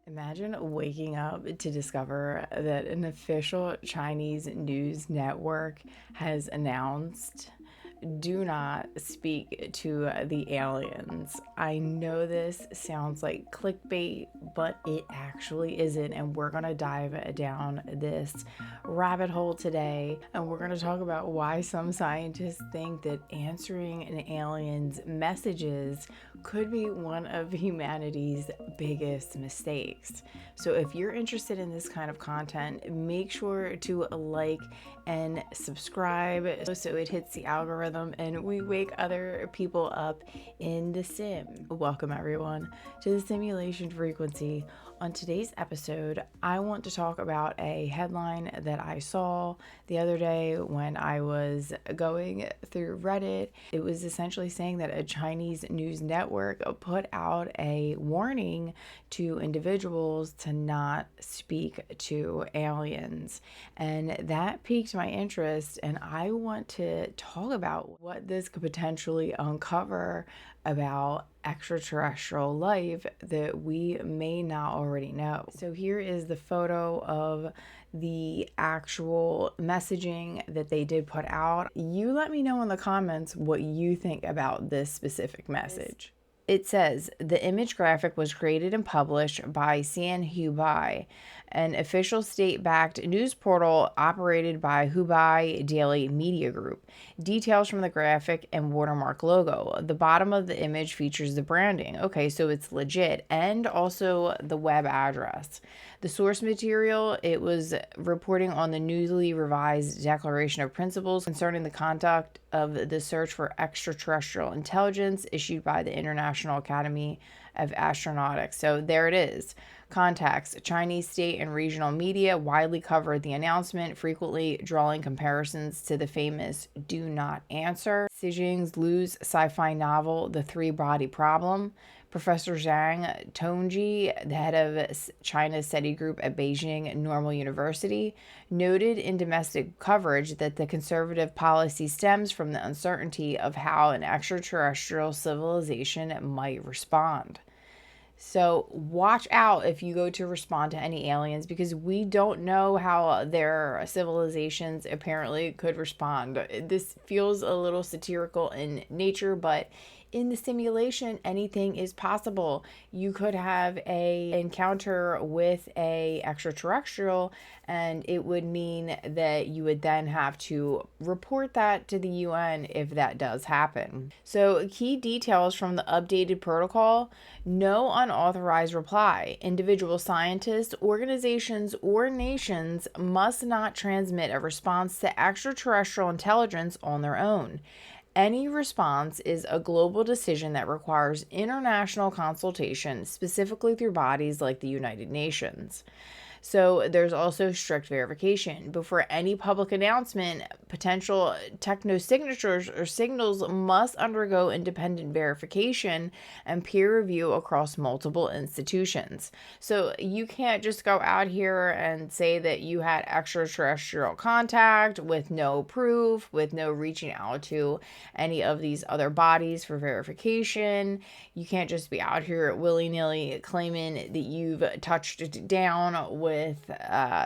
Imagine waking up to discover that an official Chinese news network has announced, do not speak to the aliens. I know this sounds like clickbait, but it actually isn't. And we're going to dive down this rabbit hole today. And we're going to talk about why some scientists think that answering an alien's messages could be one of humanity's biggest mistakes. So if you're interested in this kind of content, make sure to like and subscribe so it hits the algorithm and we wake other people up in the sim. Welcome everyone to the Simulation Frequency. On today's episode, I want to talk about a headline that I saw the other day when I was going through Reddit. It was essentially saying that a Chinese news network put out a warning to individuals to not speak to aliens. And that piqued my interest, and I want to talk about what this could potentially uncover about extraterrestrial life that we may not already know. So here is the photo of the actual messaging that they did put out. You let me know in the comments what you think about this specific message. It says the image graphic was created and published by San Hubei, an official state-backed news portal operated by Hubei Daily Media Group. Details from the graphic and watermark logo. The bottom of the image features the branding. Okay, so it's legit, and also the web address. The source material, it was reporting on the newly revised Declaration of Principles concerning the conduct of the search for extraterrestrial intelligence issued by the International Academy of Astronautics. So there it is. Contacts. Chinese state and regional media widely covered the announcement, frequently drawing comparisons to the famous Do Not Answer, Xi Jinping's sci-fi novel, The Three-Body Problem. Professor Zhang Tongji, the head of China's SETI group at Beijing Normal University, noted in domestic coverage that the conservative policy stems from the uncertainty of how an extraterrestrial civilization might respond. So watch out if you go to respond to any aliens, because we don't know how their civilizations apparently could respond. This feels a little satirical in nature, but in the simulation, anything is possible. You could have a encounter with a extraterrestrial, and it would mean that you would then have to report that to the UN if that does happen. So key details from the updated protocol: no unauthorized reply. Individual scientists, organizations, or nations must not transmit a response to extraterrestrial intelligence on their own. Any response is a global decision that requires international consultation, specifically through bodies like the United Nations. So there's also strict verification. Before any public announcement, potential techno-signatures or signals must undergo independent verification and peer review across multiple institutions. So you can't just go out here and say that you had extraterrestrial contact with no proof, with no reaching out to any of these other bodies for verification. You can't just be out here willy-nilly claiming that you've touched it down with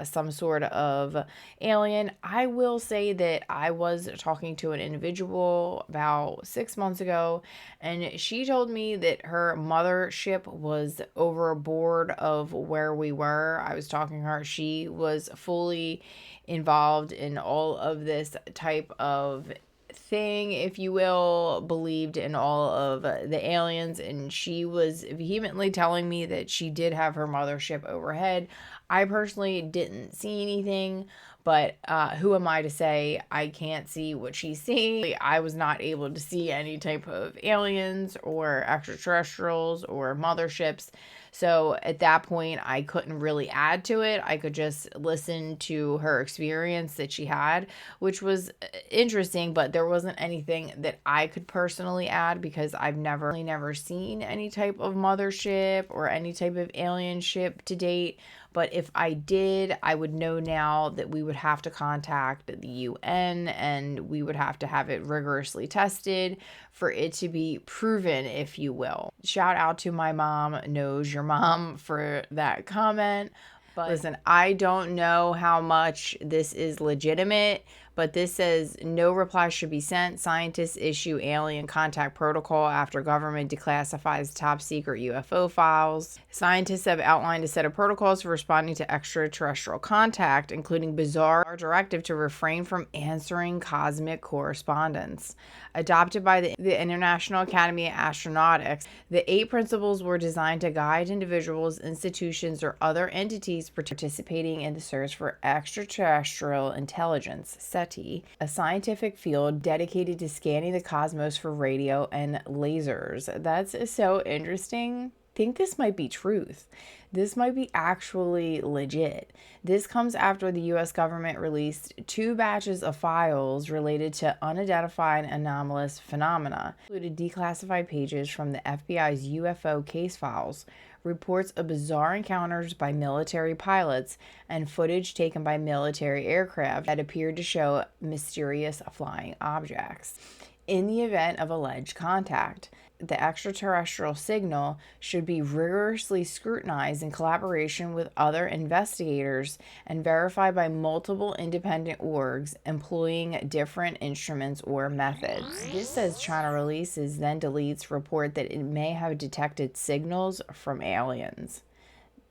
some sort of alien. I will say that I was talking to an individual about 6 months ago, and she told me that her mothership was overboard of where we were. I was talking to her. She was fully involved in all of this type of thing, if you will, believed in all of the aliens, and she was vehemently telling me that she did have her mothership overhead. I personally didn't see anything, but who am I to say I can't see what she's seeing? I was not able to see any type of aliens or extraterrestrials or motherships. So at that point, I couldn't really add to it. I could just listen to her experience that she had, which was interesting, but there wasn't anything that I could personally add because I've never seen any type of mothership or any type of alien ship to date. But if I did, I would know now that we would have to contact the UN and we would have to have it rigorously tested for it to be proven, if you will. Shout out to my mom, knows your your mom for that comment. But listen, I don't know how much this is legitimate, but this says no reply should be sent. Scientists issue alien contact protocol after government declassifies top secret UFO files. Scientists have outlined a set of protocols for responding to extraterrestrial contact, including bizarre directive to refrain from answering cosmic correspondence. Adopted by the International Academy of Astronautics, the 8 principles were designed to guide individuals, institutions, or other entities participating in the search for extraterrestrial intelligence, SETI, a scientific field dedicated to scanning the cosmos for radio and lasers. That's so interesting. I think this might be truth. This might be actually legit. This comes after the US government released 2 batches of files related to unidentified anomalous phenomena, included declassified pages from the FBI's UFO case files, reports of bizarre encounters by military pilots, and footage taken by military aircraft that appeared to show mysterious flying objects. In the event of alleged contact, the extraterrestrial signal should be rigorously scrutinized in collaboration with other investigators and verified by multiple independent orgs employing different instruments or methods. This says China releases, then deletes report that it may have detected signals from aliens.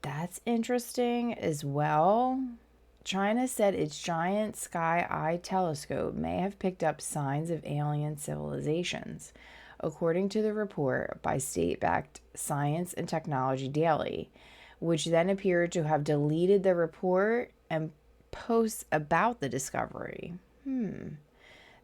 That's interesting as well. China said its giant Sky Eye telescope may have picked up signs of alien civilizations, according to the report by state-backed Science and Technology Daily, which then appeared to have deleted the report and posts about the discovery. The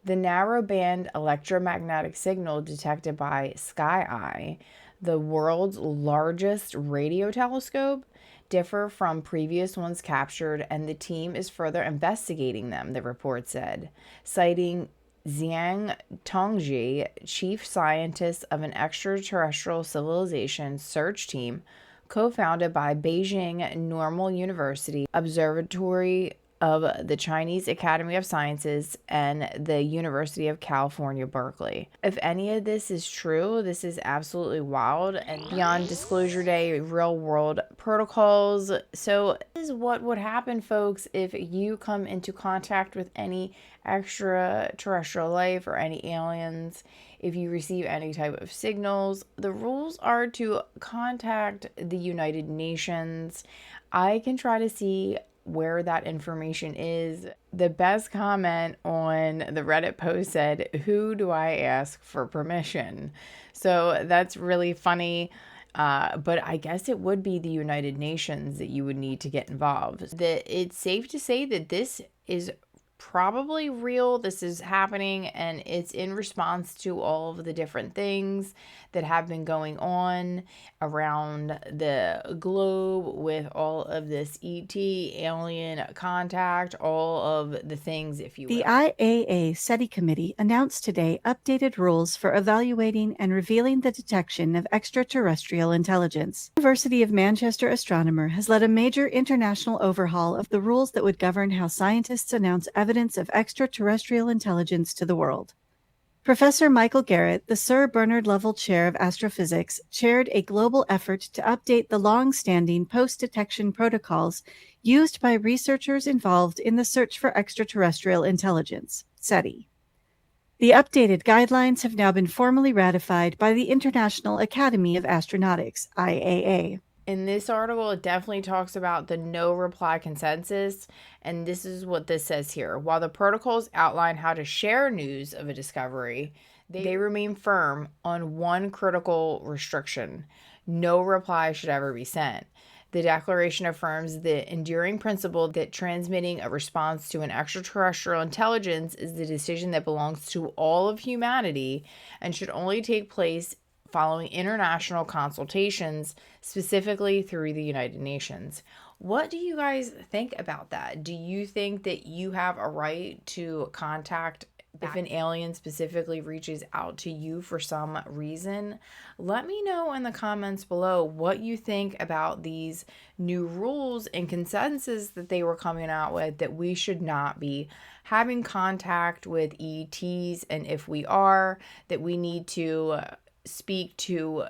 narrowband electromagnetic signal detected by Sky Eye, the world's largest radio telescope, differ from previous ones captured, and the team is further investigating them, the report said, citing Zhang Tongji, chief scientist of an extraterrestrial civilization search team co-founded by Beijing Normal University Observatory of the Chinese Academy of Sciences and the University of California, Berkeley. If any of this is true, this is absolutely wild and beyond Disclosure Day real world protocols. So this is what would happen, folks, if you come into contact with any extraterrestrial life or any aliens. If you receive any type of signals, the rules are to contact the United Nations. I can try to see where that information is. The best comment on the Reddit post said, "Who do I ask for permission?" So that's really funny. But I guess it would be the United Nations that you would need to get involved. It's safe to say that this is probably real. This is happening, and it's in response to all of the different things that have been going on around the globe with all of this ET, alien contact, all of the things, if you will. The IAA SETI Committee announced today updated rules for evaluating and revealing the detection of extraterrestrial intelligence. The University of Manchester astronomer has led a major international overhaul of the rules that would govern how scientists announce evidence of extraterrestrial intelligence to the world. Professor Michael Garrett, the Sir Bernard Lovell Chair of Astrophysics, chaired a global effort to update the long-standing post-detection protocols used by researchers involved in the search for extraterrestrial intelligence, SETI. The updated guidelines have now been formally ratified by the International Academy of Astronautics, IAA. In this article, it definitely talks about the no reply consensus, and this is what this says here. While the protocols outline how to share news of a discovery, they remain firm on one critical restriction: no reply should ever be sent. The declaration affirms the enduring principle that transmitting a response to an extraterrestrial intelligence is the decision that belongs to all of humanity and should only take place following international consultations, specifically through the United Nations. What do you guys think about that? Do you think that you have a right to contact if an alien specifically reaches out to you for some reason? Let me know in the comments below what you think about these new rules and consensus that they were coming out with, that we should not be having contact with ETs, and if we are, that we need to speak to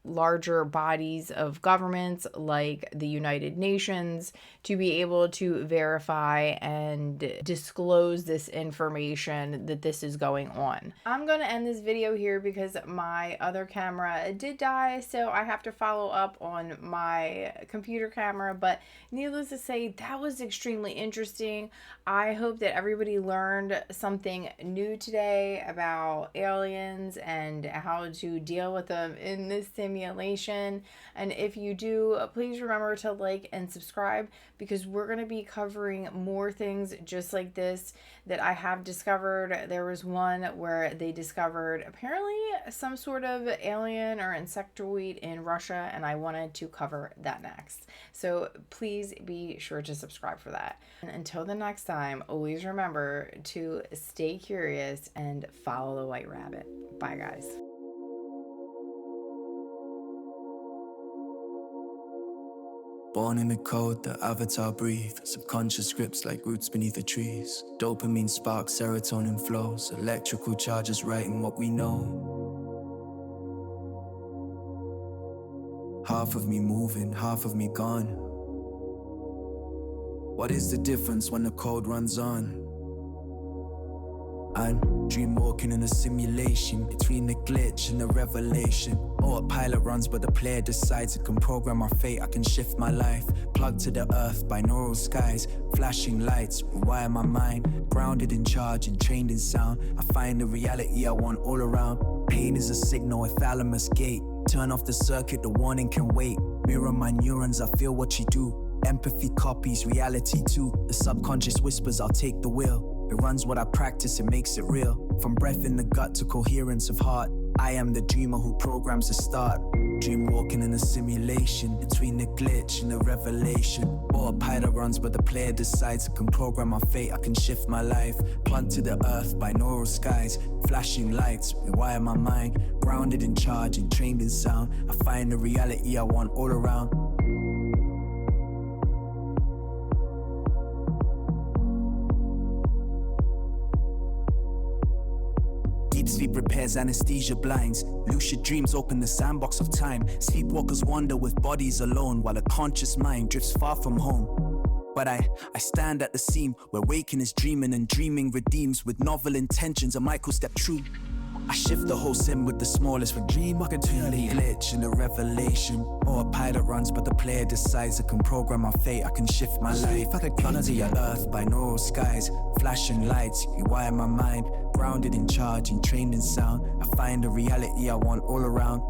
larger bodies of governments like the United Nations to be able to verify and disclose this information that this is going on. I'm going to end this video here because my other camera did die, so I have to follow up on my computer camera, but needless to say, that was extremely interesting. I hope that everybody learned something new today about aliens and how to deal with them in this simulation. And if you do, please remember to like and subscribe, because we're going to be covering more things just like this that I have discovered. There was one where they discovered apparently some sort of alien or insectoid in Russia, and I wanted to cover that next. So please be sure to subscribe for that. And until the next time, always remember to stay curious and follow the white rabbit. Bye, guys. Born in the code, the avatar breathe. Subconscious scripts like roots beneath the trees. Dopamine sparks, serotonin flows. Electrical charges writing what we know. Half of me moving, half of me gone. What is the difference when the code runs on? I'm dream walking in a simulation between the glitch and the revelation. Autopilot runs but the player decides. I can program my fate, I can shift my life. Plugged to the earth, binaural skies. Flashing lights, rewire my mind. Grounded in charge and trained in sound. I find the reality I want all around. Pain is a signal, a thalamus gate. Turn off the circuit, the warning can wait. Mirror my neurons, I feel what you do. Empathy copies reality too. The subconscious whispers, I'll take the wheel. It runs what I practice, it makes it real. From breath in the gut to coherence of heart, I am the dreamer who programs the start. Dream walking in a simulation between the glitch and the revelation. Autopilot runs but the player decides. I can program my fate, I can shift my life. Plugged to the earth, binaural skies. Flashing lights, rewire my mind. Grounded in charge and trained in sound. I find the reality I want all around. Deep sleep repairs anesthesia blinds. Lucid dreams open the sandbox of time. Sleepwalkers wander with bodies alone, while a conscious mind drifts far from home. But I stand at the seam where waking is dreaming and dreaming redeems. With novel intentions, a micro step true. I shift the whole sim with the smallest from dream. I can turn the glitch into revelation. Autopilot runs but the player decides. I can program my fate, I can shift my life. I can climb to your earth, binaural skies. Flashing lights, rewire my mind. Grounded in charge and trained in sound. I find the reality I want all around.